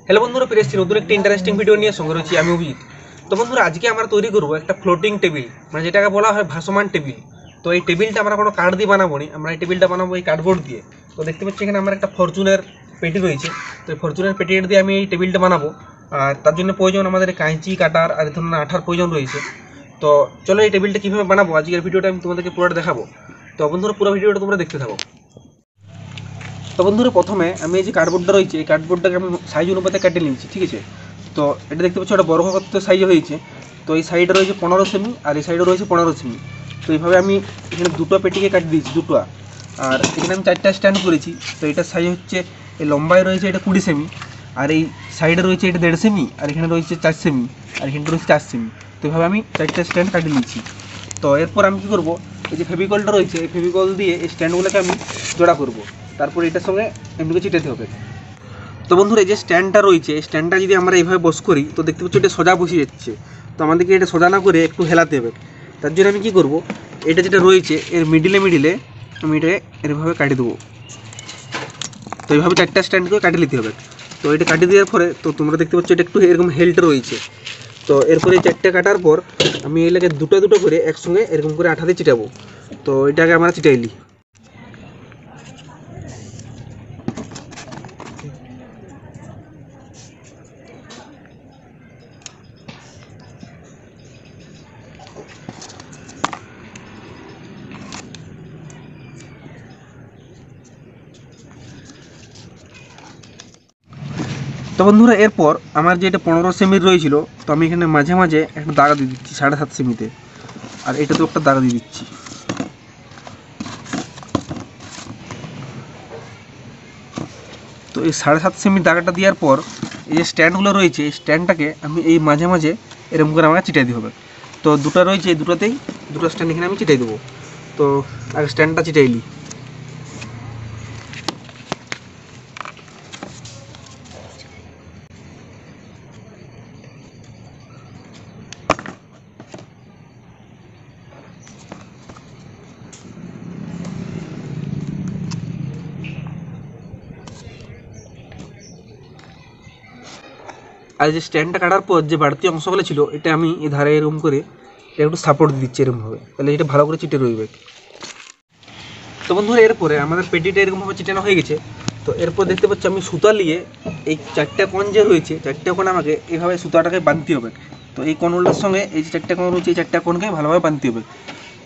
Hello বন্ধুরা, ফিরে এসেছি নতুন একটি ইন্টারেস্টিং ভিডিও নিয়ে। সঙ্গে রয়েছি আমি অভিজিৎ। তো বন্ধুরা, আজকে আমরা তৈরি করবো একটা ফ্লোটিং টেবিল, মানে যেটাকে বলা হয় ভাসমান টেবিল। তো এই টেবিলটা আমরা কোনো কাঠ দিয়ে বানাবো না, আমরা এই টেবিলটা বানাবো এই কার্ডবোর্ড দিয়ে। তো দেখতে পাচ্ছি এখানে আমার একটা ফরচুনের পেটি রয়েছে। তো এই ফরচুনের পেটিটা দিয়ে আমি এই টেবিলটা বানাবো। আর তার জন্য প্রয়োজন আমাদের কাঁচি, কাটার আর ধরনের আঠার প্রয়োজন রয়েছে। তো চলো এই টেবিলটা কীভাবে বানাবো আজকের ভিডিওটা আমি তোমাদেরকে পুরোটা দেখাবো। তো বন্ধুরা, পুরো ভিডিওটা তোমরা দেখতে থাকো। তো বন্ধুরা, প্রথমে আমি এই যে কার্ডবোর্ডটা রয়েছে, এই কার্ডবোর্ডটাকে আমি সাইজ অনুপাতে কেটে নিয়েছি, ঠিক আছে। তো এটা দেখতে পাচ্ছ, এটা বর্গক্ষেত্র সাইজে হয়েছে। তো এই সাইডে রয়েছে 15 সেমি আর এই সাইডে রয়েছে 15 সেমি। তো এইভাবে আমি এখানে দুটো পেটিকে কাটি দিয়েছি, দুটো। আর এখানে আমি 4টা স্ট্যান্ড করেছি। তো এটার সাইজ হচ্ছে, এই লম্বায় রয়েছে এটা 20 সেমি, আর এই সাইডে রয়েছে এটা 1.5 সেমি, আর এখানে রয়েছে 4 সেমি, আর এখানে রয়েছে 4 সেমি। তো এইভাবে আমি 4টা স্ট্যান্ড কাটি নিয়েছি। তো এরপর আমি কী করবো, এই যে ফেভিকলটা রয়েছে, এই ফেভিকল দিয়ে এই স্ট্যান্ডগুলোকে আমি জোড়া করবো। তারপর এটার সঙ্গে এমনিকে চিটাতে হবে। তো বন্ধুরা, এই যে স্ট্যান্ডটা রয়েছে, এই স্ট্যান্ডটা যদি আমরা এইভাবে বস করি, তো দেখতে পাচ্ছি এটা সোজা বসে যাচ্ছে। তো আমাদেরকে এটা সোজা না করে একটু হেলাতে হবে। তার জন্য আমি কী করবো, এটা যেটা রয়েছে এর মিডিলে আমি এটা এরভাবে কাটি দেবো। তো এইভাবে 4টা স্ট্যান্ড করে কাটিয়ে নিতে হবে। তো এটা কাটিয়ে দেওয়ার পরে তো তোমরা দেখতে পাচ্ছ এটা একটু এরকম হেলটা রয়েছে। তো এরপরে 4টা কাটার পর আমি এলাকে দুটো দুটো করে একসঙ্গে এরকম করে আঠা দিয়ে চিটাবো। তো এটাকে আমরা চিটাইলি। তো বন্ধুরা, এরপর আমার যে এটা 15 সেমির রয়েছিল, তো আমি এখানে মাঝে মাঝে একটা দাগা দিয়ে দিচ্ছি 7.5 সেমিতে, আর এটাতেও একটা দাগা দিয়ে দিচ্ছি। তো এই 7.5 সেমির দাগাটা দেওয়ার পর এই যে স্ট্যান্ডগুলো রয়েছে, এই স্ট্যান্ডটাকে আমি এই মাঝে মাঝে এরকম করে আমাকে চিটাই দিতে হবে। তো দুটো রয়েছে, এই দুটোতেই দুটো স্ট্যান্ড এখানে আমি চিটাই দেবো। তো আগে স্ট্যান্ডটা চিটাইলি। আর যে স্ট্যান্ডটা কাটার পর যে বাড়তি অংশগুলো ছিল, এটা আমি এই ধারে এরকম করে একটু সাপোর্ট দিচ্ছি এরকমভাবে, তাহলে এটা ভালো করে চিটে রইবে। তো বন্ধুরা, এরপরে আমাদের পেটিটা এরকমভাবে চিটানো হয়ে গেছে। তো এরপর দেখতে পাচ্ছি আমি সুতা নিয়ে এই 4টা কোণ যে রয়েছে, 4টা কোণ আমাকে এইভাবে সুতাটাকে বাঁধতে হবে। তো এই কোণগুলোর সঙ্গে এই যে 4টা কোণ রয়েছে, এই 4টা কোণকে ভালোভাবে বাঁধতে হবে।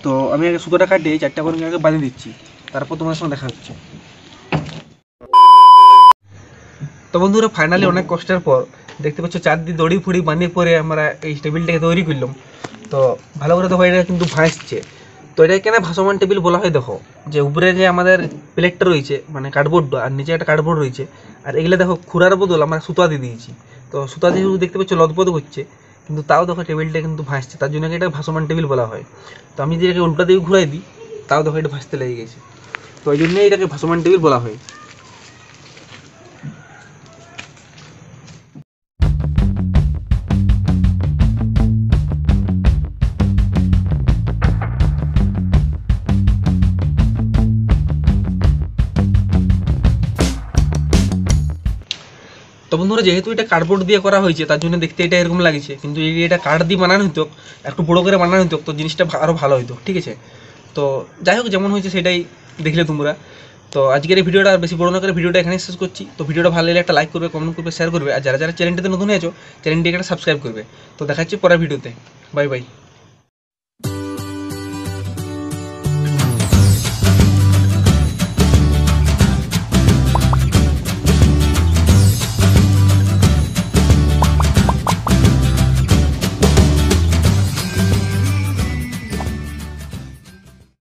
তো আমি আগে সুতোটা কাটিয়ে এই 4টা কোণকে আগে বাঁধে দিচ্ছি, তারপর তোমার সঙ্গে দেখা হচ্ছে। তো বন্ধুরা, ফাইনালি অনেক কষ্টের পর দেখতে পাচ্ছ চারদিকে দড়ি ফুড়ি বানিয়ে পরে আমরা এই টেবিলটাকে তৈরি করলাম। তো ভালো করে দেখো, এটা কিন্তু ভাসছে। তো এটা কেন ভাসমান টেবিল বলা হয়, দেখো যে উপরে যে আমাদের প্লেটটা রয়েছে মানে কার্ডবোর্ডটা, আর নিচে একটা কার্ডবোর্ড রয়েছে, আর এগুলো দেখো খুরার বদল আমরা সুতা দিয়ে দিয়েছি। তো সুতা দিয়ে দেখতে পাচ্ছ লদপদ করছে, কিন্তু তাও দেখো টেবিলটা কিন্তু ভাসছে, তার জন্য এটা ভাসমান টেবিল বলা হয়। তো আমি যেটাকে উল্টা দিয়ে ঘুরাই দিই, তাও দেখো এটা ভাসতে লেগে গেছে। তো এই জন্যই এটাকে ভাসমান টেবিল বলা হয়। তো বন্ধুরা, যেহেতু এটা কার্ডবোর্ড দিয়ে করা হয়েছে, তার জন্য দেখতে এটা এরকম লাগছে, কিন্তু যদি এটা কাঠ দিয়ে বানানো হতো, একটু বড়ো করে বানানো হতো, তো জিনিসটা আরও ভালো হতো, ঠিক আছে। তো যাই হোক, যেমন হয়েছে সেটাই দেখলে তোমরা। তো আজকের এই ভিডিওটা আর বেশি বড় না করে ভিডিওটা এখানেই শেষ করছি। তো ভিডিওটা ভালো লাগলে একটা লাইক করবে, কমেন্ট করবে, শেয়ার করবে, আর যারা যারা চ্যানেলটিতে নতুন হয়েছো চ্যানেলটিকে একটা সাবস্ক্রাইব করবে। তো দেখাচ্ছি পরের ভিডিওতে। Bye bye.